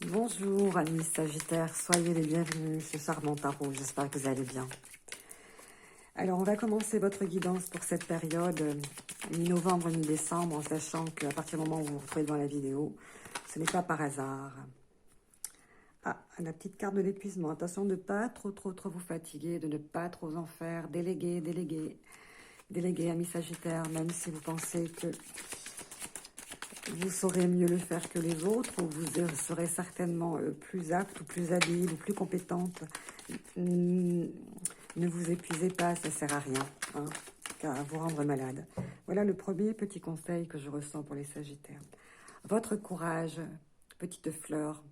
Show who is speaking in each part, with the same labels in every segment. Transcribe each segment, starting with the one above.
Speaker 1: Bonjour amis Sagittaires, soyez les bienvenus ce charmant tarot, j'espère que vous allez bien. Alors on va commencer votre guidance pour cette période mi-novembre, mi-décembre, en sachant qu'à partir du moment où vous vous retrouvez dans la vidéo, ce n'est pas par hasard. Ah, la petite carte de l'épuisement, attention de ne pas trop vous fatiguer, de ne pas trop en faire, déléguer, amis Sagittaires, même si vous pensez que vous saurez mieux le faire que les autres, ou vous serez certainement plus apte ou plus habile ou plus compétente. Ne vous épuisez pas, ça ne sert à rien, hein, à vous rendre malade. Voilà le premier petit conseil que je ressens pour les Sagittaires. Votre courage, petite fleur,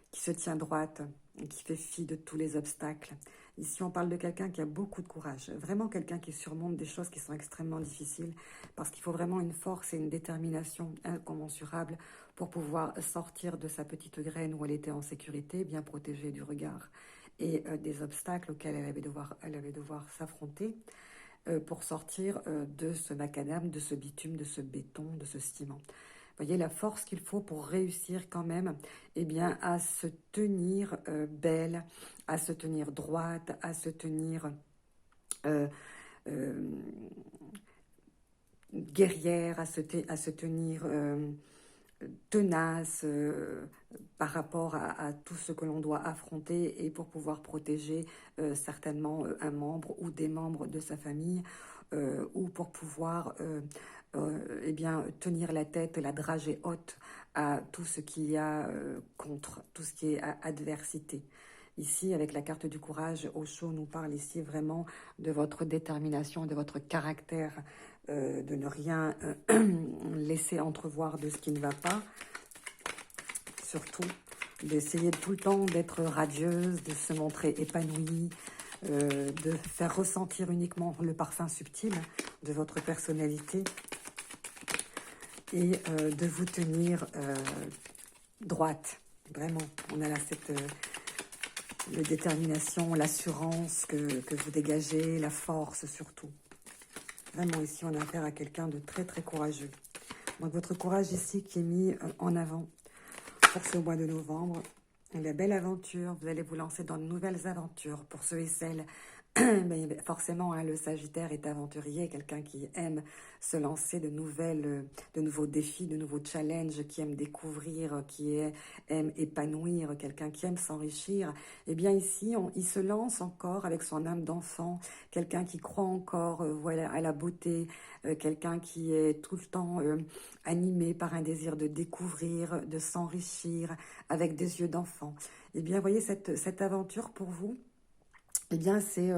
Speaker 1: qui se tient droite, et qui fait fi de tous les obstacles. Ici, on parle de quelqu'un qui a beaucoup de courage, vraiment quelqu'un qui surmonte des choses qui sont extrêmement difficiles, parce qu'il faut vraiment une force et une détermination incommensurables pour pouvoir sortir de sa petite graine où elle était en sécurité, bien protégée du regard et des obstacles auxquels elle allait devoir s'affronter pour sortir de ce macadam, de ce bitume, de ce béton, de ce ciment. Voyez la force qu'il faut pour réussir quand même bien, à se tenir belle, à se tenir droite, à se tenir guerrière, à se tenir tenace par rapport à tout ce que l'on doit affronter et pour pouvoir protéger certainement un membre ou des membres de sa famille ou pour pouvoir bien, tenir la tête, la dragée haute à tout ce qu'il y a contre, tout ce qui est adversité. Ici, avec la carte du courage, Osho nous parle ici vraiment de votre détermination, de votre caractère, de ne rien laisser entrevoir de ce qui ne va pas. Surtout, d'essayer tout le temps d'être radieuse, de se montrer épanouie, de faire ressentir uniquement le parfum subtil de votre personnalité et de vous tenir droite. Vraiment, on a là cette la détermination, l'assurance que vous dégagez, la force surtout. Vraiment, ici, on a affaire à quelqu'un de très courageux. Donc, votre courage ici qui est mis en avant pour ce mois de novembre. Une belle aventure, vous allez vous lancer dans de nouvelles aventures pour ceux et celles. Mais forcément, hein, le Sagittaire est aventurier, quelqu'un qui aime se lancer de nouveaux défis, de nouveaux challenges, qui aime découvrir, aime épanouir, quelqu'un qui aime s'enrichir. Et bien ici, il se lance encore avec son âme d'enfant, quelqu'un qui croit encore voilà, à la beauté, quelqu'un qui est tout le temps animé par un désir de découvrir, de s'enrichir avec des yeux d'enfant. Et bien, voyez, cette aventure pour vous, eh bien, c'est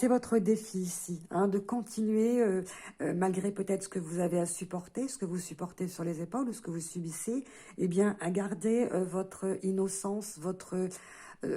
Speaker 1: votre défi ici, hein, de continuer, malgré peut-être ce que vous avez à supporter, ce que vous supportez sur les épaules ou ce que vous subissez, eh bien, à garder votre innocence,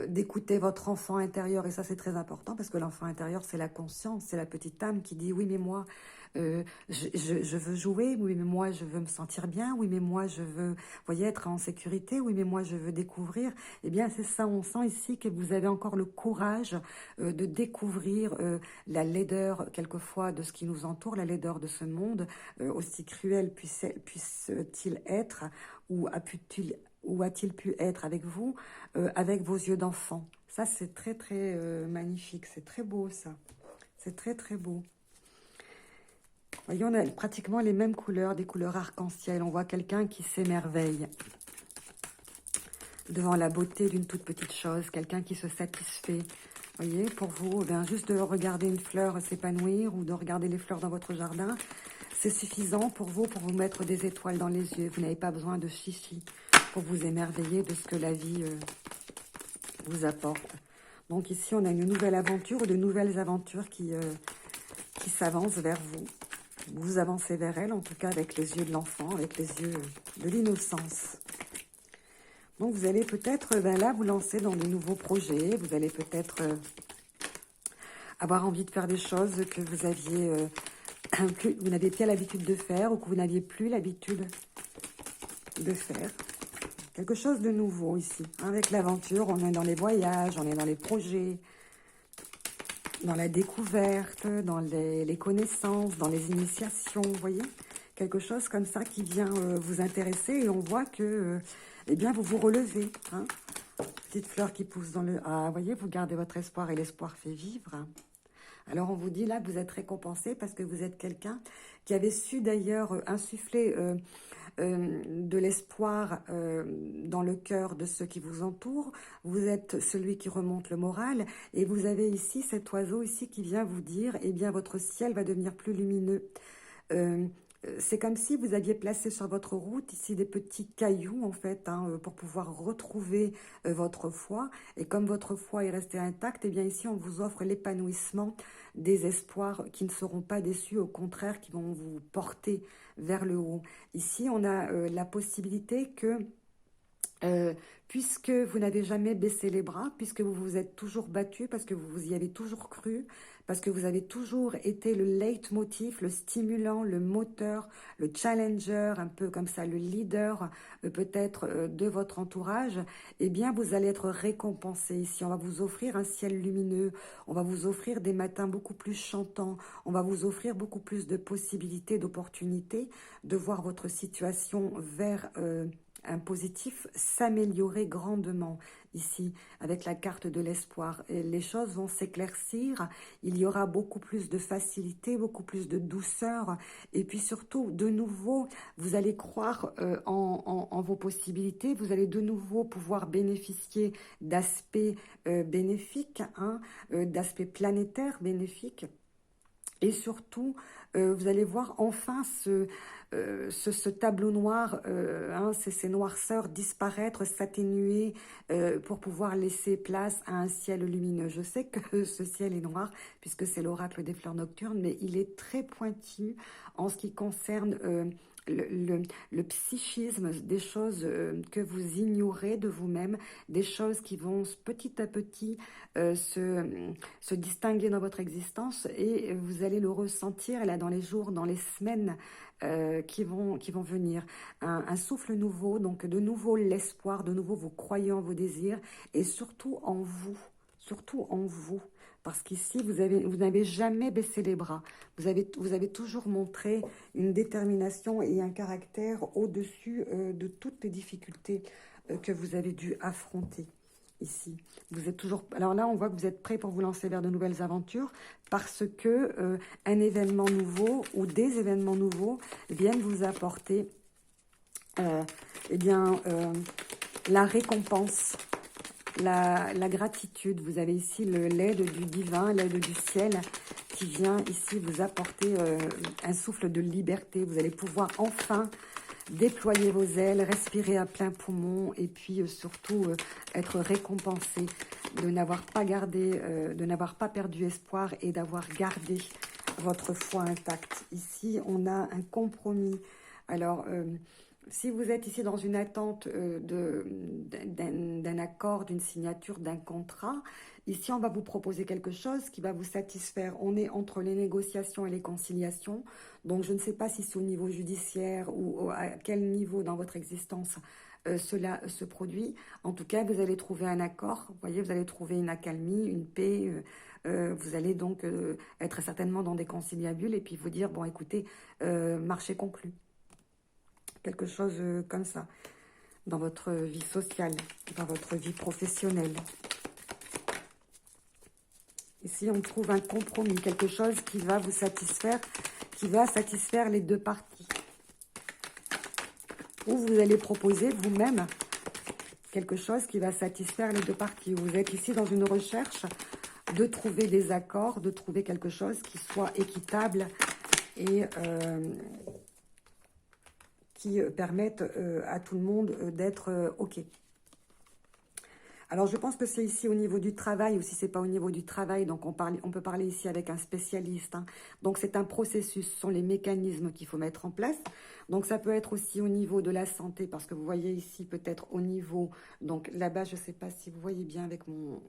Speaker 1: d'écouter votre enfant intérieur. Et ça, c'est très important parce que l'enfant intérieur, c'est la conscience, c'est la petite âme qui dit « Oui, mais moi, je veux jouer. Oui, mais moi, je veux me sentir bien. Oui, mais moi, je veux, voyez, être en sécurité. Oui, mais moi, je veux découvrir. » Eh bien, c'est ça, on sent ici que vous avez encore le courage de découvrir la laideur, quelquefois, de ce qui nous entoure, la laideur de ce monde, aussi cruel puisse-t-il être, ou a-t-il pu être avec vous, avec vos yeux d'enfant. Ça, c'est très magnifique. C'est très beau, ça. C'est très beau. Voyez, on a pratiquement les mêmes couleurs, des couleurs arc-en-ciel. On voit quelqu'un qui s'émerveille devant la beauté d'une toute petite chose, quelqu'un qui se satisfait. Voyez, pour vous, bien, juste de regarder une fleur s'épanouir ou de regarder les fleurs dans votre jardin, c'est suffisant pour vous mettre des étoiles dans les yeux. Vous n'avez pas besoin de chichi pour vous émerveiller de ce que la vie vous apporte. Donc ici, on a une nouvelle aventure ou de nouvelles aventures qui s'avancent vers vous. Vous avancez vers elle, en tout cas avec les yeux de l'enfant, avec les yeux de l'innocence. Donc vous allez peut-être là vous lancer dans de nouveaux projets. Vous allez peut-être avoir envie de faire des choses que vous aviez vous n'aviez plus l'habitude de faire ou que vous n'aviez plus l'habitude de faire. Quelque chose de nouveau ici. Avec l'aventure, on est dans les voyages, on est dans les projets, dans la découverte, dans les connaissances, dans les initiations, vous voyez. quelque chose comme ça qui vient vous intéresser et on voit que, eh bien, vous vous relevez. Hein. Petite fleur qui pousse dans le... Ah, vous voyez, vous gardez votre espoir et l'espoir fait vivre. Alors, on vous dit là que vous êtes récompensé parce que vous êtes quelqu'un qui avait su d'ailleurs insuffler de l'espoir dans le cœur de ceux qui vous entourent. Vous êtes celui qui remonte le moral et vous avez ici cet oiseau ici qui vient vous dire, eh bien, votre ciel va devenir plus lumineux. Euh, c'est comme si vous aviez placé sur votre route ici des petits cailloux en fait hein, pour pouvoir retrouver votre foi et comme votre foi est restée intacte, eh bien ici on vous offre l'épanouissement des espoirs qui ne seront pas déçus, au contraire qui vont vous porter vers le haut. Ici on a la possibilité que puisque vous n'avez jamais baissé les bras, puisque vous vous êtes toujours battu, parce que vous y avez toujours cru, parce que vous avez toujours été le leitmotiv, le stimulant, le moteur, le challenger, un peu comme ça, le leader peut-être de votre entourage, eh bien vous allez être récompensé ici. On va vous offrir un ciel lumineux, on va vous offrir des matins beaucoup plus chantants, on va vous offrir beaucoup plus de possibilités, d'opportunités de voir votre situation vers... un positif, s'améliorer grandement ici avec la carte de l'espoir. Les choses vont s'éclaircir, il y aura beaucoup plus de facilité, beaucoup plus de douceur et puis surtout de nouveau vous allez croire en vos possibilités, vous allez de nouveau pouvoir bénéficier d'aspects bénéfiques, hein, d'aspects planétaires bénéfiques. Et surtout, vous allez voir enfin ce tableau noir, hein, ces noirceurs disparaître, s'atténuer pour pouvoir laisser place à un ciel lumineux. Je sais que ce ciel est noir puisque c'est l'oracle des fleurs nocturnes, mais il est très pointu en ce qui concerne le psychisme, des choses que vous ignorez de vous-même, des choses qui vont petit à petit se distinguer dans votre existence et vous allez le ressentir là dans les jours, dans les semaines qui vont venir. Un souffle nouveau, donc de nouveau l'espoir, de nouveau vous croyez en vos désirs et surtout en vous. Surtout en vous, parce qu'ici, vous n'avez jamais baissé les bras. Vous avez toujours montré une détermination et un caractère au-dessus de toutes les difficultés que vous avez dû affronter ici. Vous êtes toujours... Alors là, on voit que vous êtes prêt pour vous lancer vers de nouvelles aventures parce que un événement nouveau ou des événements nouveaux viennent vous apporter eh bien, la récompense. La gratitude, vous avez ici l'aide du divin, l'aide du ciel qui vient ici vous apporter un souffle de liberté. Vous allez pouvoir enfin déployer vos ailes, respirer à plein poumon et puis surtout être récompensé de n'avoir pas gardé, de n'avoir pas perdu espoir et d'avoir gardé votre foi intacte. Ici, on a un compromis. Alors... si vous êtes ici dans une attente d'un accord, d'une signature, d'un contrat, ici on va vous proposer quelque chose qui va vous satisfaire. On est entre les négociations et les conciliations, donc je ne sais pas si c'est au niveau judiciaire ou à quel niveau dans votre existence cela se produit. En tout cas, vous allez trouver un accord, vous voyez, vous allez trouver une accalmie, une paix, vous allez donc être certainement dans des conciliabules et puis vous dire, bon écoutez, marché conclu. Quelque chose comme ça, dans votre vie sociale, dans votre vie professionnelle. Ici, on trouve un compromis, quelque chose qui va vous satisfaire, qui va satisfaire les deux parties. Ou vous allez proposer vous-même quelque chose qui va satisfaire les deux parties. Vous êtes ici dans une recherche de trouver des accords, de trouver quelque chose qui soit équitable et... qui permettent à tout le monde d'être OK. Alors, je pense que c'est ici au niveau du travail, ou si ce n'est pas au niveau du travail, donc on peut parler ici avec un spécialiste. Hein. Donc, c'est un processus, ce sont les mécanismes qu'il faut mettre en place. Donc, ça peut être aussi au niveau de la santé, parce que vous voyez ici peut-être au niveau... Donc, là-bas, je ne sais pas si vous voyez bien avec mon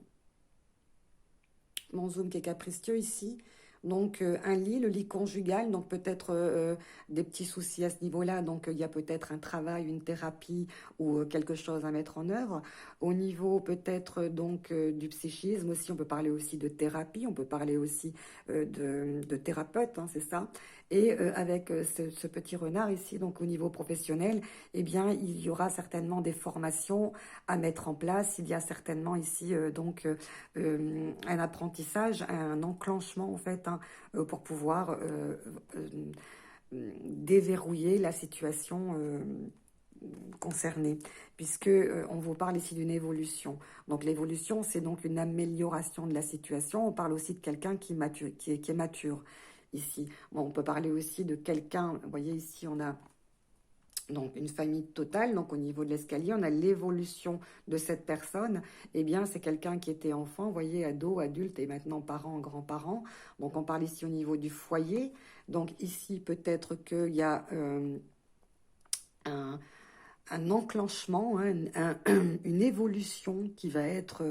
Speaker 1: zoom qui est capricieux ici. Donc, un lit, le lit conjugal, donc peut-être des petits soucis à ce niveau-là. Donc, il y a peut-être un travail, une thérapie ou quelque chose à mettre en œuvre. Au niveau peut-être donc du psychisme aussi, on peut parler aussi de thérapie, on peut parler aussi de thérapeute, hein, c'est ça. Et avec ce petit renard ici, donc au niveau professionnel, eh bien, il y aura certainement des formations à mettre en place. Il y a certainement ici un apprentissage, un enclenchement en fait, hein, pour pouvoir déverrouiller la situation concernée, puisque on vous parle ici d'une évolution. Donc l'évolution, c'est donc une amélioration de la situation. On parle aussi de quelqu'un qui est mature ici. Bon, on peut parler aussi de quelqu'un, vous voyez ici, on a donc une famille totale, donc au niveau de l'escalier, on a l'évolution de cette personne. Eh bien, c'est quelqu'un qui était enfant, vous voyez, ado, adulte et maintenant parent, grand-parent. Donc on parle ici au niveau du foyer. Donc ici, peut-être qu'il y a un enclenchement, hein, une évolution qui va être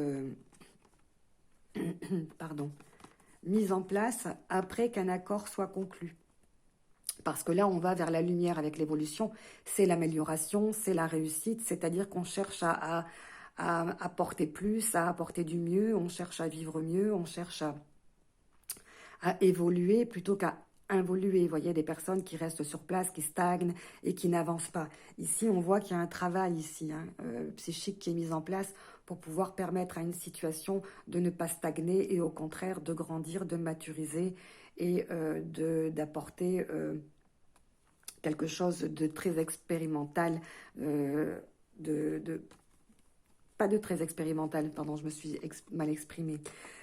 Speaker 1: pardon, mise en place après qu'un accord soit conclu. Parce que là, on va vers la lumière avec l'évolution, c'est l'amélioration, c'est la réussite, c'est-à-dire qu'on cherche à apporter plus, à apporter du mieux, on cherche à vivre mieux, on cherche à évoluer plutôt qu'à involuer. Vous voyez, des personnes qui restent sur place, qui stagnent et qui n'avancent pas. Ici, on voit qu'il y a un travail ici, hein, psychique qui est mis en place pour pouvoir permettre à une situation de ne pas stagner et au contraire de grandir, de maturiser et d'apporter quelque chose de très expérimental, pas de très expérimental, pardon, je me suis mal exprimée.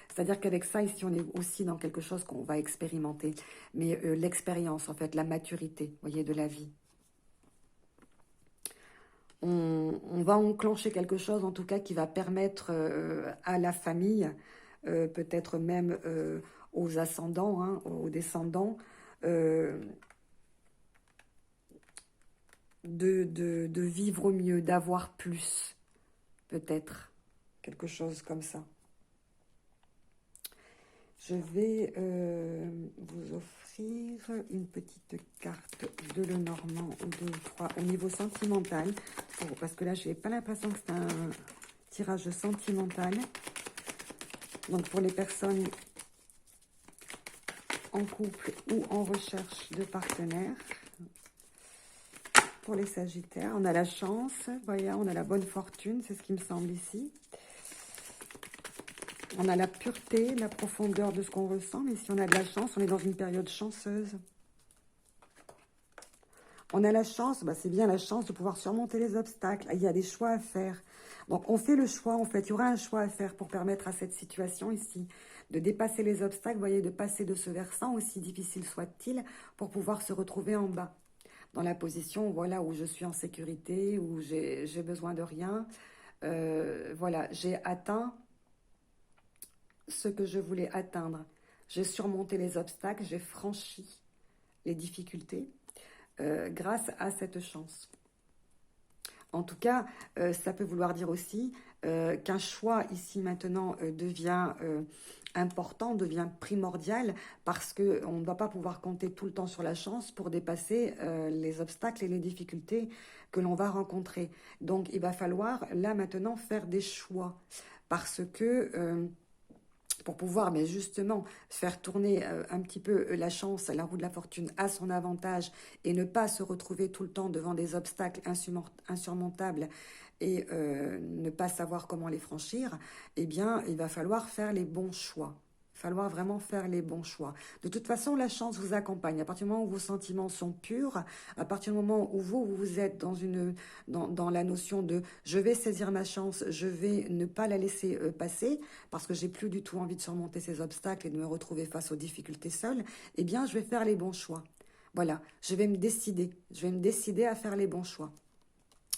Speaker 1: C'est-à-dire qu'avec ça, ici, on est aussi dans quelque chose qu'on va expérimenter. Mais l'expérience, en fait, la maturité, vous voyez, de la vie. On va enclencher quelque chose, en tout cas, qui va permettre à la famille, peut-être même aux ascendants, hein, aux descendants, de vivre mieux, d'avoir plus, peut-être, quelque chose comme ça. Je vais vous offrir une petite carte de Lenormand, 2 ou 3, au niveau sentimental, parce que là, je n'ai pas l'impression que c'est un tirage sentimental. Donc, pour les personnes en couple ou en recherche de partenaires, pour les Sagittaires, on a la chance, voyez, on a la bonne fortune, c'est ce qui me semble ici. On a la pureté, la profondeur de ce qu'on ressent, mais si on a de la chance, on est dans une période chanceuse. On a la chance, bah c'est bien la chance de pouvoir surmonter les obstacles. Il y a des choix à faire. Donc, on fait le choix, en fait. Il y aura un choix à faire pour permettre à cette situation ici de dépasser les obstacles, vous voyez, de passer de ce versant, aussi difficile soit-il, pour pouvoir se retrouver en bas. Dans la position, voilà, où je suis en sécurité, où j'ai besoin de rien. Voilà, j'ai atteint ce que je voulais atteindre. J'ai surmonté les obstacles, j'ai franchi les difficultés grâce à cette chance. En tout cas, ça peut vouloir dire aussi qu'un choix ici maintenant devient important, devient primordial, parce qu'on ne va pas pouvoir compter tout le temps sur la chance pour dépasser les obstacles et les difficultés que l'on va rencontrer. Donc, il va falloir là maintenant faire des choix, parce que pour pouvoir mais justement faire tourner un petit peu la chance, la roue de la fortune à son avantage et ne pas se retrouver tout le temps devant des obstacles insurmontables et ne pas savoir comment les franchir, eh bien, il va falloir faire les bons choix. Il va falloir vraiment faire les bons choix. De toute façon, la chance vous accompagne. À partir du moment où vos sentiments sont purs, à partir du moment où vous êtes dans la notion de « je vais saisir ma chance, je vais ne pas la laisser passer parce que j'ai plus du tout envie de surmonter ces obstacles et de me retrouver face aux difficultés seule », eh bien, je vais faire les bons choix. Voilà, je vais me décider à faire les bons choix.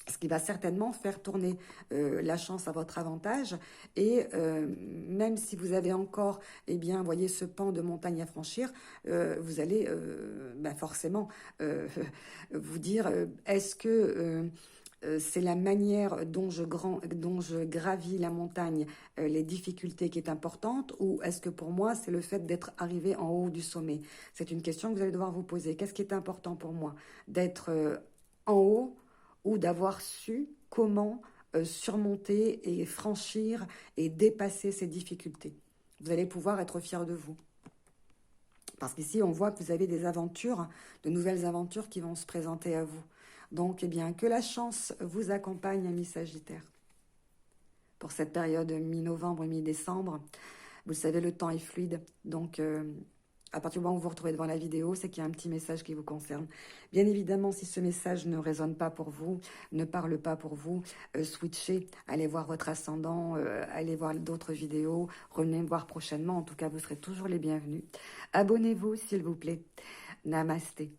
Speaker 1: Ce qui va certainement faire tourner la chance à votre avantage. Et même si vous avez encore, eh bien, voyez, ce pan de montagne à franchir, vous allez forcément vous dire, est-ce que c'est la manière dont je gravis la montagne, les difficultés qui est importante, ou est-ce que pour moi, c'est le fait d'être arrivé en haut du sommet? C'est une question que vous allez devoir vous poser. Qu'est-ce qui est important pour moi? D'être en haut, ou d'avoir su comment surmonter et franchir et dépasser ces difficultés. Vous allez pouvoir être fiers de vous. Parce qu'ici, on voit que vous avez des aventures, de nouvelles aventures qui vont se présenter à vous. Donc, eh bien, que la chance vous accompagne, amis Sagittaires. Pour cette période mi-novembre, mi-décembre, vous le savez, le temps est fluide. Donc, à partir du moment où vous vous retrouvez devant la vidéo, c'est qu'il y a un petit message qui vous concerne. Bien évidemment, si ce message ne résonne pas pour vous, ne parle pas pour vous, switchez, allez voir votre ascendant, allez voir d'autres vidéos, revenez me voir prochainement. En tout cas, vous serez toujours les bienvenus. Abonnez-vous, s'il vous plaît. Namasté.